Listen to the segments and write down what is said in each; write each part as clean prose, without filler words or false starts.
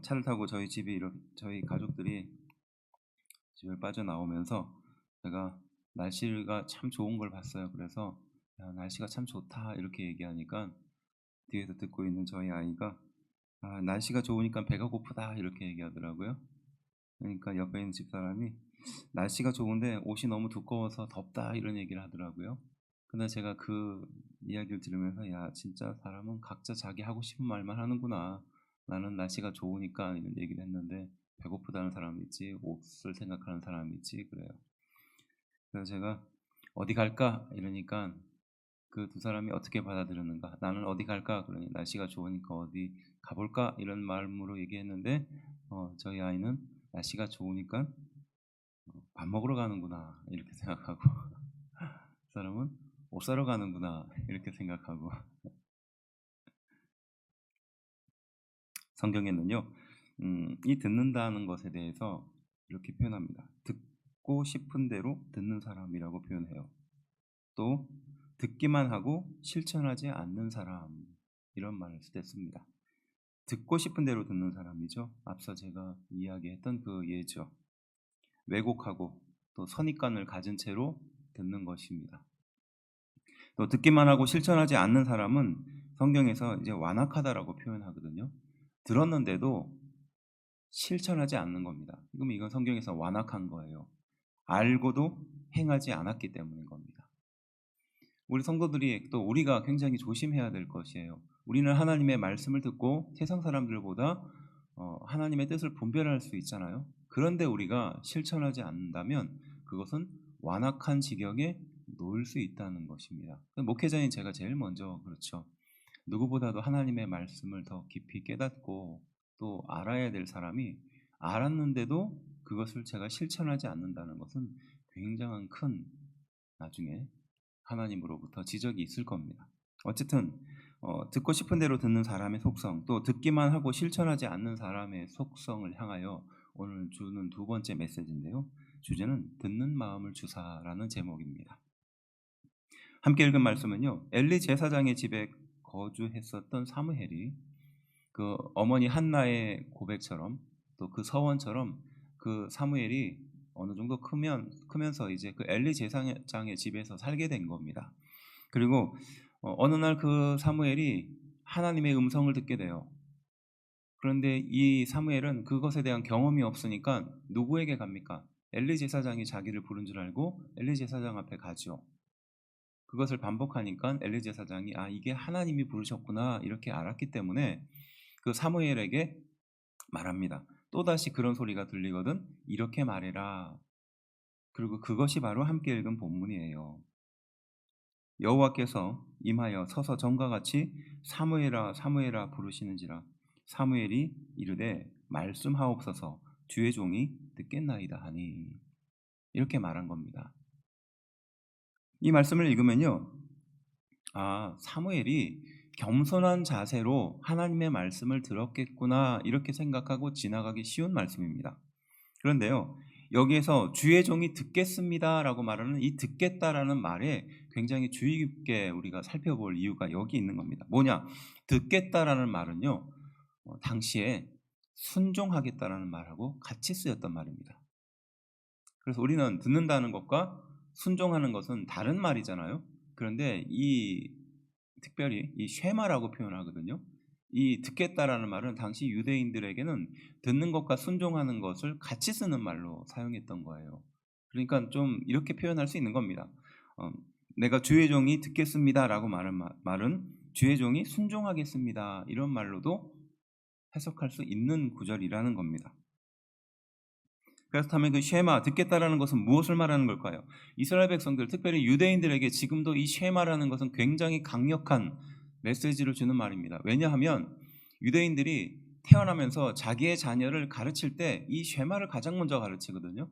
차를 타고 저희 가족들이 집을 빠져나오면서 제가 날씨가 참 좋은 걸 봤어요. 그래서 "야 날씨가 참 좋다." 이렇게 얘기하니까 뒤에서 듣고 있는 저희 아이가 "아 날씨가 좋으니까 배가 고프다." 이렇게 얘기하더라고요. 그러니까 옆에 있는 집사람이 "날씨가 좋은데 옷이 너무 두꺼워서 덥다." 이런 얘기를 하더라고요. 근데 제가 그 이야기를 들으면서 '야 진짜 사람은 각자 자기 하고 싶은 말만 하는구나. 나는 날씨가 좋으니까.' 이런 얘기를 했는데 배고프다는 사람이 있지 옷을 생각하는 사람이 있지 그래요. 그래서 제가 "어디 갈까?" 이러니까 그 두 사람이 어떻게 받아들였는가. "나는 어디 갈까?" 그러니 "날씨가 좋으니까 어디 가 볼까?" 이런 마음으로 얘기했는데 저희 아이는 '날씨가 좋으니까 밥 먹으러 가는구나.' 이렇게 생각하고 그 사람은 '옷 사러 가는구나.' 이렇게 생각하고 성경에는요. 이 듣는다는 것에 대해서 이렇게 표현합니다. 듣고 싶은 대로 듣는 사람이라고 표현해요. 또 듣기만 하고 실천하지 않는 사람 이런 말을 씁니다. 듣고 싶은 대로 듣는 사람이죠. 앞서 제가 이야기했던 그 예죠. 왜곡하고 또 선입관을 가진 채로 듣는 것입니다. 또 듣기만 하고 실천하지 않는 사람은 성경에서 이제 완악하다라고 표현하거든요. 들었는데도 실천하지 않는 겁니다. 그럼 이건 성경에서 완악한 거예요. 알고도 행하지 않았기 때문인 겁니다. 우리 성도들이 또 우리가 굉장히 조심해야 될 것이에요. 우리는 하나님의 말씀을 듣고 세상 사람들보다 하나님의 뜻을 분별할 수 있잖아요. 그런데 우리가 실천하지 않는다면 그것은 완악한 지경에 놓일 수 있다는 것입니다. 목회자인 제가 제일 먼저 그렇죠. 누구보다도 하나님의 말씀을 더 깊이 깨닫고 또 알아야 될 사람이 알았는데도 그것을 제가 실천하지 않는다는 것은 굉장한 큰 나중에 하나님으로부터 지적이 있을 겁니다. 어쨌든 듣고 싶은 대로 듣는 사람의 속성, 또 듣기만 하고 실천하지 않는 사람의 속성을 향하여 오늘 주는 두 번째 메시지인데요. 주제는 듣는 마음을 주사라는 제목입니다. 함께 읽은 말씀은요. 엘리 제사장의 집에 거주했었던 사무엘이 그 어머니 한나의 고백처럼 또 그 서원처럼 그 사무엘이 어느 정도 크면서 이제 그 엘리 제사장의 집에서 살게 된 겁니다. 그리고 어느 날 그 사무엘이 하나님의 음성을 듣게 돼요. 그런데 이 사무엘은 그것에 대한 경험이 없으니까 누구에게 갑니까? 엘리 제사장이 자기를 부른 줄 알고 엘리 제사장 앞에 가죠. 그것을 반복하니까 엘리 제사장이 '아 이게 하나님이 부르셨구나.' 이렇게 알았기 때문에 그 사무엘에게 말합니다. "또다시 그런 소리가 들리거든 이렇게 말해라." 그리고 그것이 바로 함께 읽은 본문이에요. 여호와께서 임하여 서서 전과 같이 사무엘아 사무엘아 부르시는지라 사무엘이 이르되 말씀하옵소서 주의 종이 듣겠나이다 하니 이렇게 말한 겁니다. 이 말씀을 읽으면요. 아 사무엘이 겸손한 자세로 하나님의 말씀을 들었겠구나 이렇게 생각하고 지나가기 쉬운 말씀입니다. 그런데요. 여기에서 주의 종이 듣겠습니다라고 말하는 이 듣겠다라는 말에 굉장히 주의 깊게 우리가 살펴볼 이유가 여기 있는 겁니다. 뭐냐? 듣겠다라는 말은요. 당시에 순종하겠다라는 말하고 같이 쓰였던 말입니다. 그래서 우리는 듣는다는 것과 순종하는 것은 다른 말이잖아요. 그런데 특별히 이 쉐마라고 표현하거든요. 이 듣겠다라는 말은 당시 유대인들에게는 듣는 것과 순종하는 것을 같이 쓰는 말로 사용했던 거예요. 그러니까 좀 이렇게 표현할 수 있는 겁니다. 어, 내가 주의 종이 듣겠습니다라고 말은 주의 종이 순종하겠습니다. 이런 말로도 해석할 수 있는 구절이라는 겁니다. 그렇다면 그 쉐마, 듣겠다라는 것은 무엇을 말하는 걸까요? 이스라엘 백성들, 특별히 유대인들에게 지금도 이 쉐마라는 것은 굉장히 강력한 메시지를 주는 말입니다. 왜냐하면 유대인들이 태어나면서 자기의 자녀를 가르칠 때 이 쉐마를 가장 먼저 가르치거든요.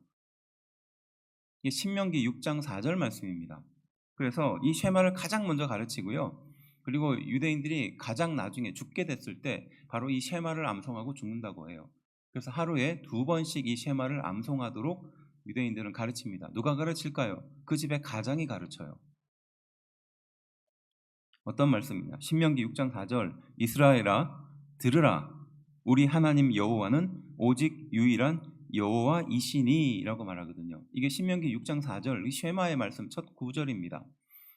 이게 신명기 6장 4절 말씀입니다. 그래서 이 쉐마를 가장 먼저 가르치고요. 그리고 유대인들이 가장 나중에 죽게 됐을 때 바로 이 쉐마를 암송하고 죽는다고 해요. 그래서 하루에 2번씩 이 쉐마를 암송하도록 유대인들은 가르칩니다. 누가 가르칠까요? 그 집의 가장이 가르쳐요. 어떤 말씀이냐? 신명기 6장 4절 이스라엘아 들으라 우리 하나님 여호와는 오직 유일한 여호와이시니라고 말하거든요. 이게 신명기 6장 4절 쉐마의 말씀 첫 구절입니다.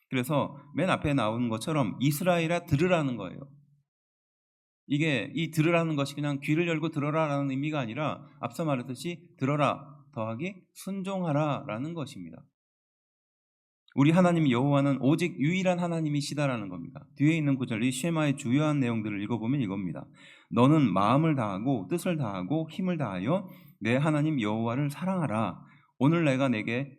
그래서 맨 앞에 나오는 것처럼 이스라엘아 들으라는 거예요. 이게 이 들으라는 것이 그냥 귀를 열고 들어라라는 의미가 아니라 앞서 말했듯이 들어라 더하기 순종하라라는 것입니다. 우리 하나님 여호와는 오직 유일한 하나님이시다라는 겁니다. 뒤에 있는 구절이 쉐마의 주요한 내용들을 읽어보면 이겁니다. 너는 마음을 다하고 뜻을 다하고 힘을 다하여 내 하나님 여호와를 사랑하라. 오늘 내가 내게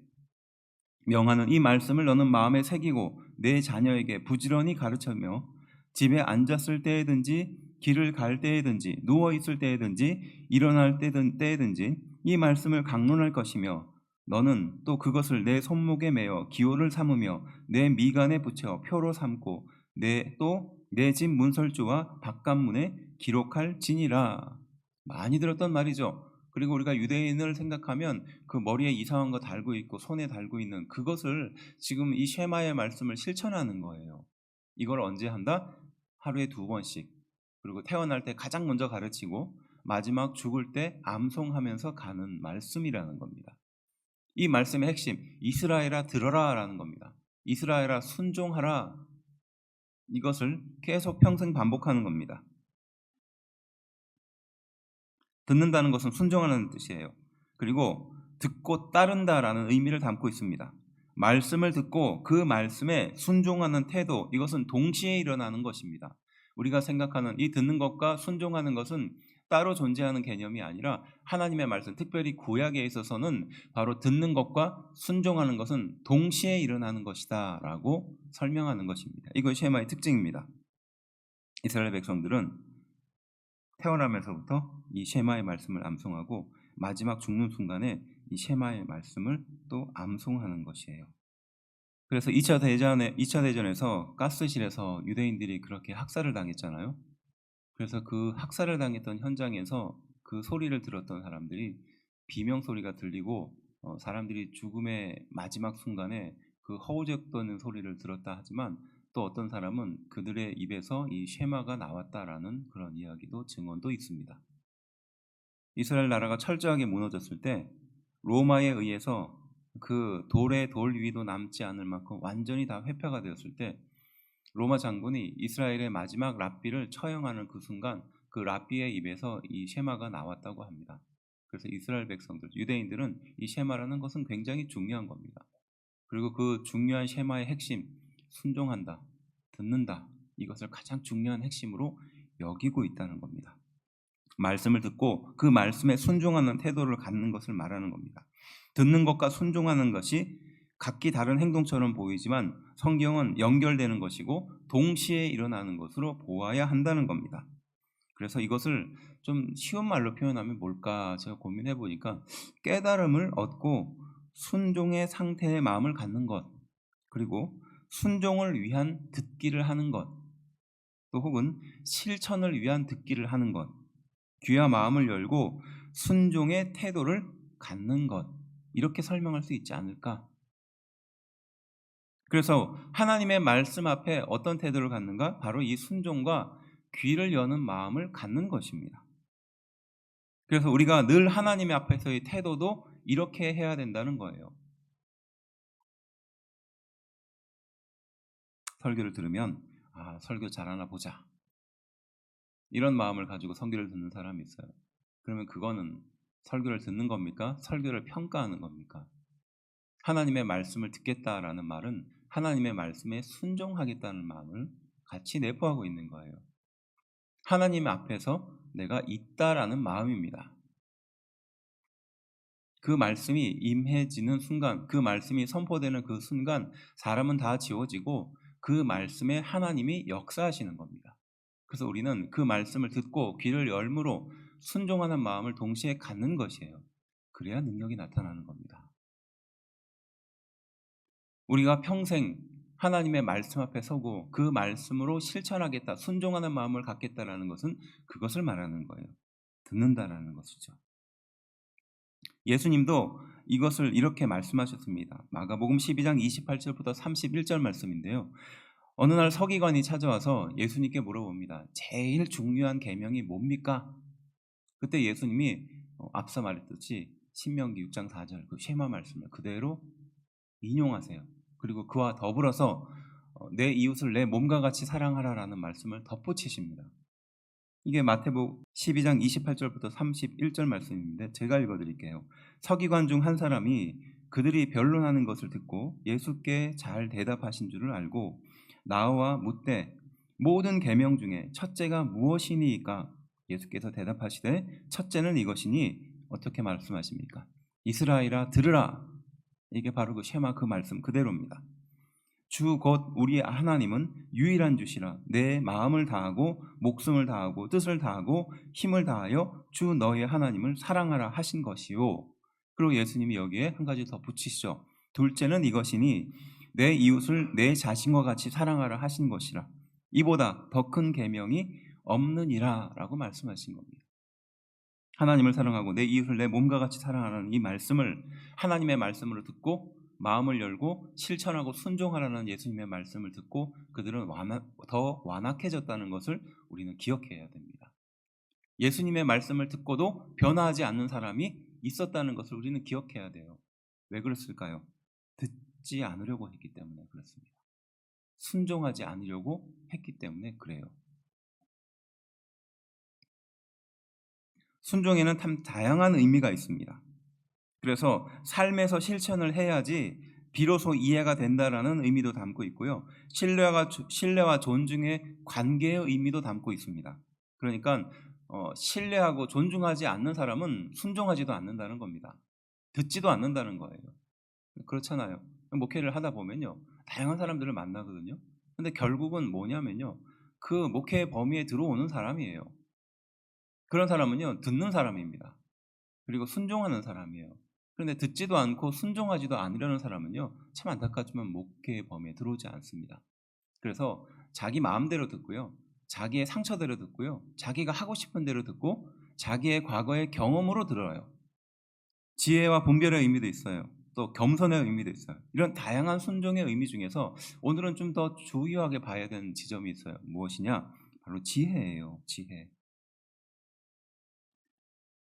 명하는 이 말씀을 너는 마음에 새기고 내 자녀에게 부지런히 가르치며 집에 앉았을 때에든지 길을 갈 때에든지 누워 있을 때에든지 일어날 때에든지 이 말씀을 강론할 것이며 너는 또 그것을 내 손목에 매어 기호를 삼으며 내 미간에 붙여 표로 삼고 내 집 문설주와 바깥문에 기록할지니라. 많이 들었던 말이죠. 그리고 우리가 유대인을 생각하면 그 머리에 이상한 거 달고 있고 손에 달고 있는 그것을 지금 이 쉐마의 말씀을 실천하는 거예요. 이걸 언제 한다? 하루에 2번씩. 그리고 태어날 때 가장 먼저 가르치고 마지막 죽을 때 암송하면서 가는 말씀이라는 겁니다. 이 말씀의 핵심 이스라엘아 들어라 라는 겁니다. 이스라엘아 순종하라. 이것을 계속 평생 반복하는 겁니다. 듣는다는 것은 순종하는 뜻이에요. 그리고 듣고 따른다라는 의미를 담고 있습니다. 말씀을 듣고 그 말씀에 순종하는 태도, 이것은 동시에 일어나는 것입니다. 우리가 생각하는 이 듣는 것과 순종하는 것은 따로 존재하는 개념이 아니라 하나님의 말씀, 특별히 구약에 있어서는 바로 듣는 것과 순종하는 것은 동시에 일어나는 것이다 라고 설명하는 것입니다. 이것이 쉐마의 특징입니다. 이스라엘 백성들은 태어나면서부터 이 쉐마의 말씀을 암송하고 마지막 죽는 순간에 이 쉐마의 말씀을 또 암송하는 것이에요. 그래서 2차 대전에서 가스실에서 유대인들이 그렇게 학살을 당했잖아요. 그래서 그 학살을 당했던 현장에서 그 소리를 들었던 사람들이 비명 소리가 들리고 사람들이 죽음의 마지막 순간에 그 허우적거리는 소리를 들었다 하지만 또 어떤 사람은 그들의 입에서 이 쉐마가 나왔다라는 그런 이야기도 증언도 있습니다. 이스라엘 나라가 철저하게 무너졌을 때 로마에 의해서 그 돌의 돌 위도 남지 않을 만큼 완전히 다 회폐가 되었을 때 로마 장군이 이스라엘의 마지막 랍비를 처형하는 그 순간 그 랍비의 입에서 이 쉐마가 나왔다고 합니다. 그래서 이스라엘 백성들, 유대인들은 이 쉐마라는 것은 굉장히 중요한 겁니다. 그리고 그 중요한 쉐마의 핵심, 순종한다, 듣는다, 이것을 가장 중요한 핵심으로 여기고 있다는 겁니다. 말씀을 듣고 그 말씀에 순종하는 태도를 갖는 것을 말하는 겁니다. 듣는 것과 순종하는 것이 각기 다른 행동처럼 보이지만 성경은 연결되는 것이고 동시에 일어나는 것으로 보아야 한다는 겁니다. 그래서 이것을 좀 쉬운 말로 표현하면 뭘까 제가 고민해 보니까 깨달음을 얻고 순종의 상태의 마음을 갖는 것, 그리고 순종을 위한 듣기를 하는 것, 또 혹은 실천을 위한 듣기를 하는 것, 귀와 마음을 열고 순종의 태도를 갖는 것, 이렇게 설명할 수 있지 않을까? 그래서 하나님의 말씀 앞에 어떤 태도를 갖는가? 바로 이 순종과 귀를 여는 마음을 갖는 것입니다. 그래서 우리가 늘 하나님의 앞에서의 태도도 이렇게 해야 된다는 거예요. 설교를 들으면 설교 잘하나 보자, 이런 마음을 가지고 설교를 듣는 사람이 있어요. 그러면 그거는 설교를 듣는 겁니까? 설교를 평가하는 겁니까? 하나님의 말씀을 듣겠다라는 말은 하나님의 말씀에 순종하겠다는 마음을 같이 내포하고 있는 거예요. 하나님 앞에서 내가 있다라는 마음입니다. 그 말씀이 임해지는 순간, 그 말씀이 선포되는 그 순간 사람은 다 지워지고 그 말씀에 하나님이 역사하시는 겁니다. 그래서 우리는 그 말씀을 듣고 귀를 열므로 순종하는 마음을 동시에 갖는 것이에요. 그래야 능력이 나타나는 겁니다. 우리가 평생 하나님의 말씀 앞에 서고 그 말씀으로 실천하겠다, 순종하는 마음을 갖겠다라는 것은 그것을 말하는 거예요. 듣는다라는 것이죠. 예수님도 이것을 이렇게 말씀하셨습니다. 마가복음 12장 28절부터 31절 말씀인데요. 어느 날 서기관이 찾아와서 예수님께 물어봅니다. 제일 중요한 계명이 뭡니까? 그때 예수님이 앞서 말했듯이 신명기 6장 4절 그 쉐마 말씀을 그대로 인용하세요. 그리고 그와 더불어서 내 이웃을 내 몸과 같이 사랑하라라는 말씀을 덧붙이십니다. 이게 마태복음 12장 28절부터 31절 말씀인데 제가 읽어드릴게요. 서기관 중 한 사람이 그들이 변론하는 것을 듣고 예수께 잘 대답하신 줄을 알고 나와 묻되 모든 계명 중에 첫째가 무엇이니까? 예수께서 대답하시되 첫째는 이것이니 어떻게 말씀하십니까? 이스라엘아 들으라. 이게 바로 그 쉐마 그 말씀 그대로입니다. 주 곧 우리 하나님은 유일한 주시라. 내 마음을 다하고 목숨을 다하고 뜻을 다하고 힘을 다하여 주 너의 하나님을 사랑하라 하신 것이요. 그리고 예수님이 여기에 한 가지 더 붙이시죠. 둘째는 이것이니 내 이웃을 내 자신과 같이 사랑하라 하신 것이라. 이보다 더 큰 계명이 없느니라 라고 말씀하신 겁니다. 하나님을 사랑하고 내 이웃을 내 몸과 같이 사랑하라는 이 말씀을 하나님의 말씀으로 듣고 마음을 열고 실천하고 순종하라는 예수님의 말씀을 듣고 그들은 더 완악해졌다는 것을 우리는 기억해야 됩니다. 예수님의 말씀을 듣고도 변화하지 않는 사람이 있었다는 것을 우리는 기억해야 돼요. 왜 그랬을까요? 듣지 않으려고 했기 때문에 그렇습니다. 순종하지 않으려고 했기 때문에 그래요. 순종에는 참 다양한 의미가 있습니다. 그래서 삶에서 실천을 해야지 비로소 이해가 된다라는 의미도 담고 있고요. 신뢰와 존중의 관계의 의미도 담고 있습니다. 그러니까 신뢰하고 존중하지 않는 사람은 순종하지도 않는다는 겁니다. 듣지도 않는다는 거예요. 그렇잖아요. 목회를 하다 보면요. 다양한 사람들을 만나거든요. 근데 결국은 뭐냐면요. 그 목회의 범위에 들어오는 사람이에요. 그런 사람은요. 듣는 사람입니다. 그리고 순종하는 사람이에요. 그런데 듣지도 않고 순종하지도 않으려는 사람은요. 참 안타깝지만 목회의 범위에 들어오지 않습니다. 그래서 자기 마음대로 듣고요. 자기의 상처대로 듣고요. 자기가 하고 싶은 대로 듣고 자기의 과거의 경험으로 들어요. 지혜와 분별의 의미도 있어요. 또 겸손의 의미도 있어요. 이런 다양한 순종의 의미 중에서 오늘은 좀 더 주의하게 봐야 되는 지점이 있어요. 무엇이냐? 바로 지혜예요. 지혜.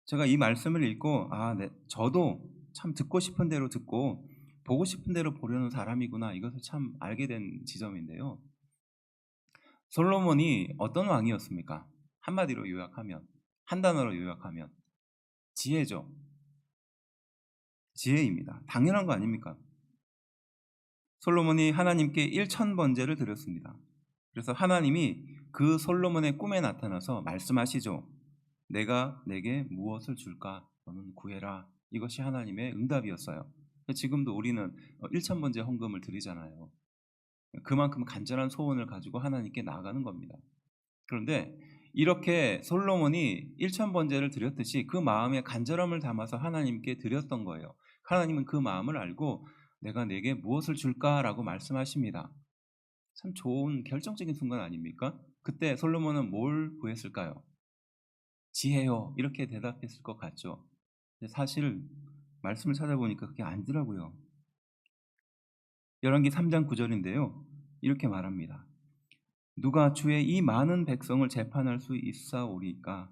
제가 이 말씀을 읽고 네, 저도 참 듣고 싶은 대로 듣고 보고 싶은 대로 보려는 사람이구나 이것을 참 알게 된 지점인데요. 솔로몬이 어떤 왕이었습니까? 한마디로 요약하면 한 단어로 요약하면 지혜죠. 지혜입니다. 당연한 거 아닙니까? 솔로몬이 하나님께 1000번제를 드렸습니다. 그래서 하나님이 그 솔로몬의 꿈에 나타나서 말씀하시죠. 내가 내게 무엇을 줄까? 너는 구해라. 이것이 하나님의 응답이었어요. 지금도 우리는 1000번제 헌금을 드리잖아요. 그만큼 간절한 소원을 가지고 하나님께 나아가는 겁니다. 그런데 이렇게 솔로몬이 1000번제를 드렸듯이 그 마음에 간절함을 담아서 하나님께 드렸던 거예요. 하나님은 그 마음을 알고 내가 내게 무엇을 줄까라고 말씀하십니다. 참 좋은 결정적인 순간 아닙니까? 그때 솔로몬은 뭘 구했을까요? 지혜요. 이렇게 대답했을 것 같죠. 근데 사실 말씀을 찾아보니까 그게 아니더라고요. 열왕기 3장 9절인데요. 이렇게 말합니다. 누가 주의 이 많은 백성을 재판할 수 있사오리까?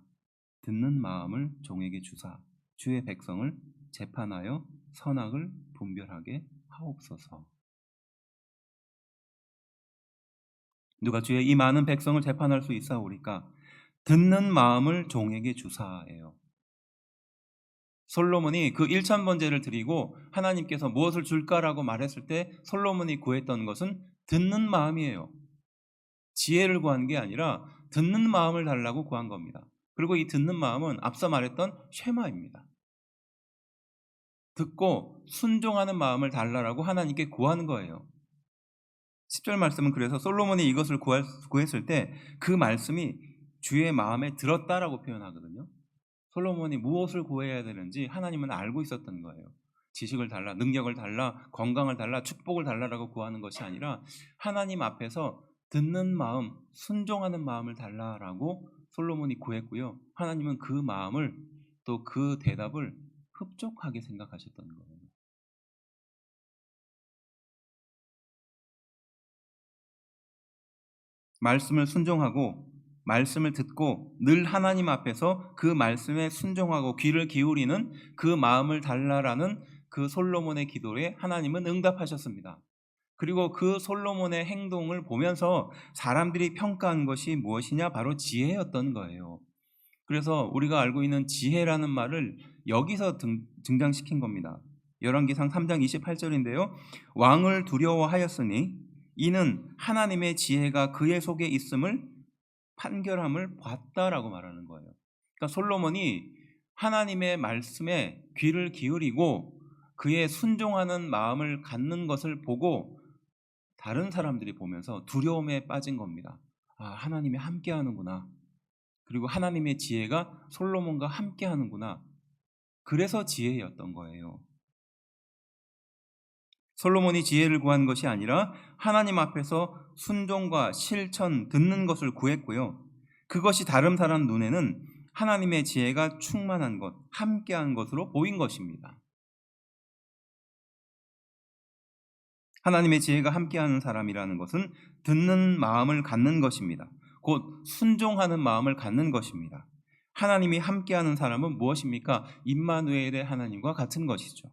듣는 마음을 종에게 주사 주의 백성을 재판하여 선악을 분별하게 하옵소서. 누가 주의 이 많은 백성을 재판할 수 있사오리까? 듣는 마음을 종에게 주사예요. 솔로몬이 그 1000번제를 드리고 하나님께서 무엇을 줄까라고 말했을 때 솔로몬이 구했던 것은 듣는 마음이에요. 지혜를 구한 게 아니라 듣는 마음을 달라고 구한 겁니다. 그리고 이 듣는 마음은 앞서 말했던 쉐마입니다. 듣고 순종하는 마음을 달라고 하나님께 구하는 거예요. 10절 말씀은 그래서 솔로몬이 이것을 구했을 때 그 말씀이 주의 마음에 들었다라고 표현하거든요. 솔로몬이 무엇을 구해야 되는지 하나님은 알고 있었던 거예요. 지식을 달라, 능력을 달라, 건강을 달라, 축복을 달라라고 구하는 것이 아니라 하나님 앞에서 듣는 마음, 순종하는 마음을 달라라고 솔로몬이 구했고요. 하나님은 그 마음을 또 그 대답을 흡족하게 생각하셨던 거예요. 말씀을 순종하고 말씀을 듣고 늘 하나님 앞에서 그 말씀에 순종하고 귀를 기울이는 그 마음을 달라라는 그 솔로몬의 기도에 하나님은 응답하셨습니다. 그리고 그 솔로몬의 행동을 보면서 사람들이 평가한 것이 무엇이냐? 바로 지혜였던 거예요. 그래서 우리가 알고 있는 지혜라는 말을 여기서 등장시킨 겁니다. 열왕기상 3장 28절인데요. 왕을 두려워하였으니 이는 하나님의 지혜가 그의 속에 있음을 판결함을 봤다라고 말하는 거예요. 그러니까 솔로몬이 하나님의 말씀에 귀를 기울이고 그의 순종하는 마음을 갖는 것을 보고 다른 사람들이 보면서 두려움에 빠진 겁니다. 아, 하나님이 함께 하는구나. 그리고 하나님의 지혜가 솔로몬과 함께 하는구나. 그래서 지혜였던 거예요. 솔로몬이 지혜를 구한 것이 아니라 하나님 앞에서 순종과 실천, 듣는 것을 구했고요. 그것이 다른 사람 눈에는 하나님의 지혜가 충만한 것, 함께한 것으로 보인 것입니다. 하나님의 지혜가 함께하는 사람이라는 것은 듣는 마음을 갖는 것입니다. 곧 순종하는 마음을 갖는 것입니다. 하나님이 함께하는 사람은 무엇입니까? 임마누엘의 하나님과 같은 것이죠.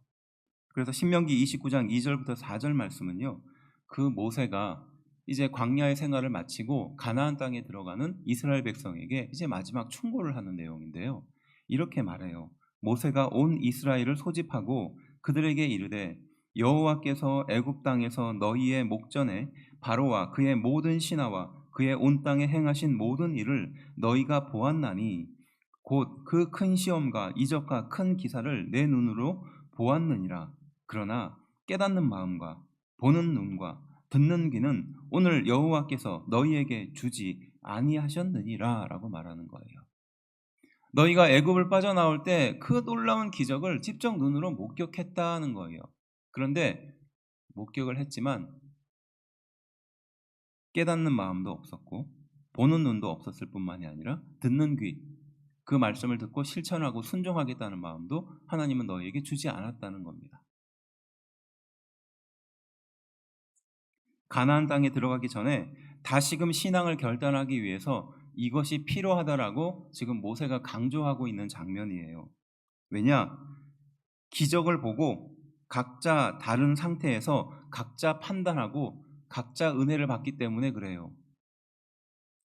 그래서 신명기 29장 2절부터 4절 말씀은요, 그 모세가 이제 광야의 생활을 마치고 가나안 땅에 들어가는 이스라엘 백성에게 이제 마지막 충고를 하는 내용인데요. 이렇게 말해요. 모세가 온 이스라엘을 소집하고 그들에게 이르되 여호와께서 애굽 땅에서 너희의 목전에 바로와 그의 모든 신하와 그의 온 땅에 행하신 모든 일을 너희가 보았나니 곧 그 큰 시험과 이적과 큰 기사를 내 눈으로 보았느니라. 그러나 깨닫는 마음과 보는 눈과 듣는 귀는 오늘 여호와께서 너희에게 주지 아니하셨느니라 라고 말하는 거예요. 너희가 애굽을 빠져나올 때 그 놀라운 기적을 직접 눈으로 목격했다는 거예요. 그런데 목격을 했지만 깨닫는 마음도 없었고 보는 눈도 없었을 뿐만이 아니라 듣는 귀, 그 말씀을 듣고 실천하고 순종하겠다는 마음도 하나님은 너희에게 주지 않았다는 겁니다. 가나안 땅에 들어가기 전에 다시금 신앙을 결단하기 위해서 이것이 필요하다라고 지금 모세가 강조하고 있는 장면이에요. 왜냐? 기적을 보고 각자 다른 상태에서 각자 판단하고 각자 은혜를 받기 때문에 그래요.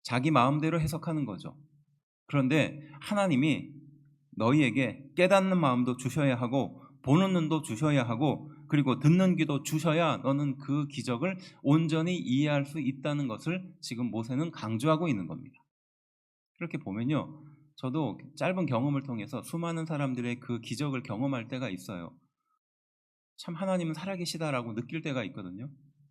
자기 마음대로 해석하는 거죠. 그런데 하나님이 너희에게 깨닫는 마음도 주셔야 하고 보는 눈도 주셔야 하고 그리고 듣는 귀도 주셔야 너는 그 기적을 온전히 이해할 수 있다는 것을 지금 모세는 강조하고 있는 겁니다. 그렇게 보면요, 저도 짧은 경험을 통해서 수많은 사람들의 그 기적을 경험할 때가 있어요. 참 하나님은 살아계시다라고 느낄 때가 있거든요.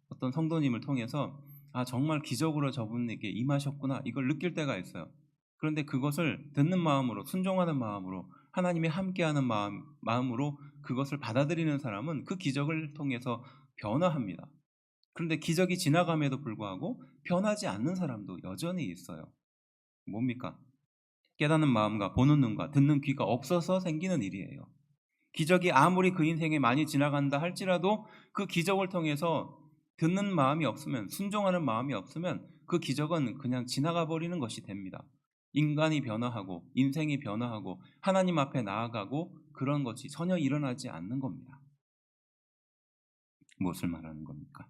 어떤 성도님을 통해서 아, 정말 기적으로 저분에게 임하셨구나, 이걸 느낄 때가 있어요. 그런데 그것을 듣는 마음으로, 순종하는 마음으로, 하나님이 함께하는 마음으로 그것을 받아들이는 사람은 그 기적을 통해서 변화합니다. 그런데 기적이 지나감에도 불구하고 변하지 않는 사람도 여전히 있어요. 뭡니까? 깨닫는 마음과 보는 눈과 듣는 귀가 없어서 생기는 일이에요. 기적이 아무리 그 인생에 많이 지나간다 할지라도 그 기적을 통해서 듣는 마음이 없으면, 순종하는 마음이 없으면 그 기적은 그냥 지나가 버리는 것이 됩니다. 인간이 변화하고 인생이 변화하고 하나님 앞에 나아가고 그런 것이 전혀 일어나지 않는 겁니다. 무엇을 말하는 겁니까?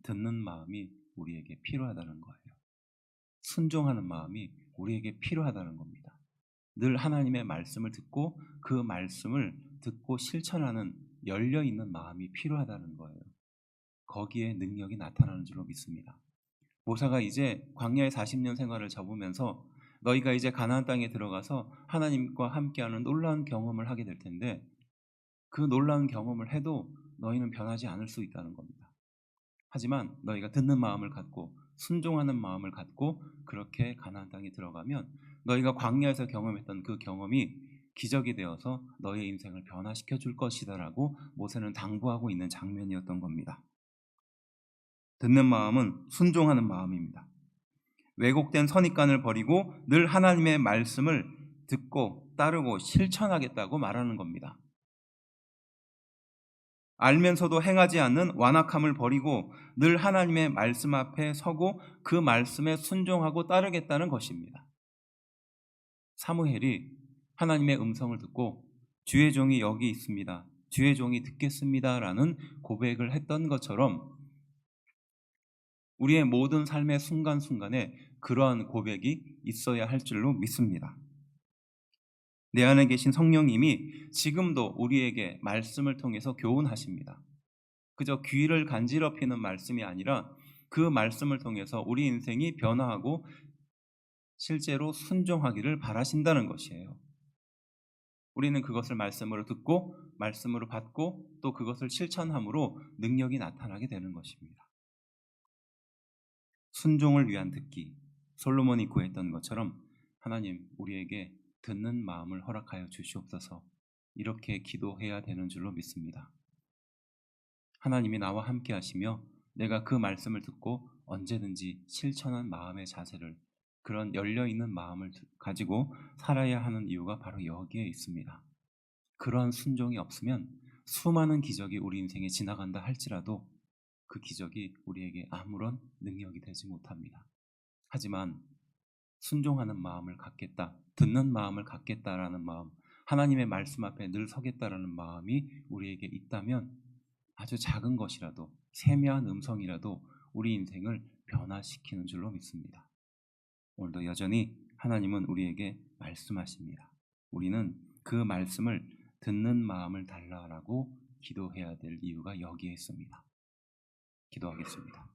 듣는 마음이 우리에게 필요하다는 거예요. 순종하는 마음이 우리에게 필요하다는 겁니다. 늘 하나님의 말씀을 듣고 그 말씀을 듣고 실천하는 열려있는 마음이 필요하다는 거예요. 거기에 능력이 나타나는 줄로 믿습니다. 모세가 이제 광야의 40년 생활을 접으면서 너희가 이제 가나안 땅에 들어가서 하나님과 함께하는 놀라운 경험을 하게 될 텐데 그 놀라운 경험을 해도 너희는 변하지 않을 수 있다는 겁니다. 하지만 너희가 듣는 마음을 갖고 순종하는 마음을 갖고 그렇게 가나안 땅에 들어가면 너희가 광야에서 경험했던 그 경험이 기적이 되어서 너희의 인생을 변화시켜 줄 것이다라고 모세는 당부하고 있는 장면이었던 겁니다. 듣는 마음은 순종하는 마음입니다. 왜곡된 선입관을 버리고 늘 하나님의 말씀을 듣고 따르고 실천하겠다고 말하는 겁니다. 알면서도 행하지 않는 완악함을 버리고 늘 하나님의 말씀 앞에 서고 그 말씀에 순종하고 따르겠다는 것입니다. 사무엘이 하나님의 음성을 듣고 주의 종이 여기 있습니다, 주의 종이 듣겠습니다라는 고백을 했던 것처럼 우리의 모든 삶의 순간순간에 그러한 고백이 있어야 할 줄로 믿습니다. 내 안에 계신 성령님이 지금도 우리에게 말씀을 통해서 교훈하십니다. 그저 귀를 간지럽히는 말씀이 아니라 그 말씀을 통해서 우리 인생이 변화하고 실제로 순종하기를 바라신다는 것이에요. 우리는 그것을 말씀으로 듣고 말씀으로 받고 또 그것을 실천함으로 능력이 나타나게 되는 것입니다. 순종을 위한 듣기, 솔로몬이 구했던 것처럼 하나님 우리에게 듣는 마음을 허락하여 주시옵소서, 이렇게 기도해야 되는 줄로 믿습니다. 하나님이 나와 함께 하시며 내가 그 말씀을 듣고 언제든지 실천한 마음의 자세를, 그런 열려있는 마음을 가지고 살아야 하는 이유가 바로 여기에 있습니다. 그러한 순종이 없으면 수많은 기적이 우리 인생에 지나간다 할지라도 그 기적이 우리에게 아무런 능력이 되지 못합니다. 하지만 순종하는 마음을 갖겠다, 듣는 마음을 갖겠다라는 마음, 하나님의 말씀 앞에 늘 서겠다라는 마음이 우리에게 있다면 아주 작은 것이라도, 세미한 음성이라도 우리 인생을 변화시키는 줄로 믿습니다. 오늘도 여전히 하나님은 우리에게 말씀하십니다. 우리는 그 말씀을 듣는 마음을 달라라고 기도해야 될 이유가 여기에 있습니다. 기도하겠습니다.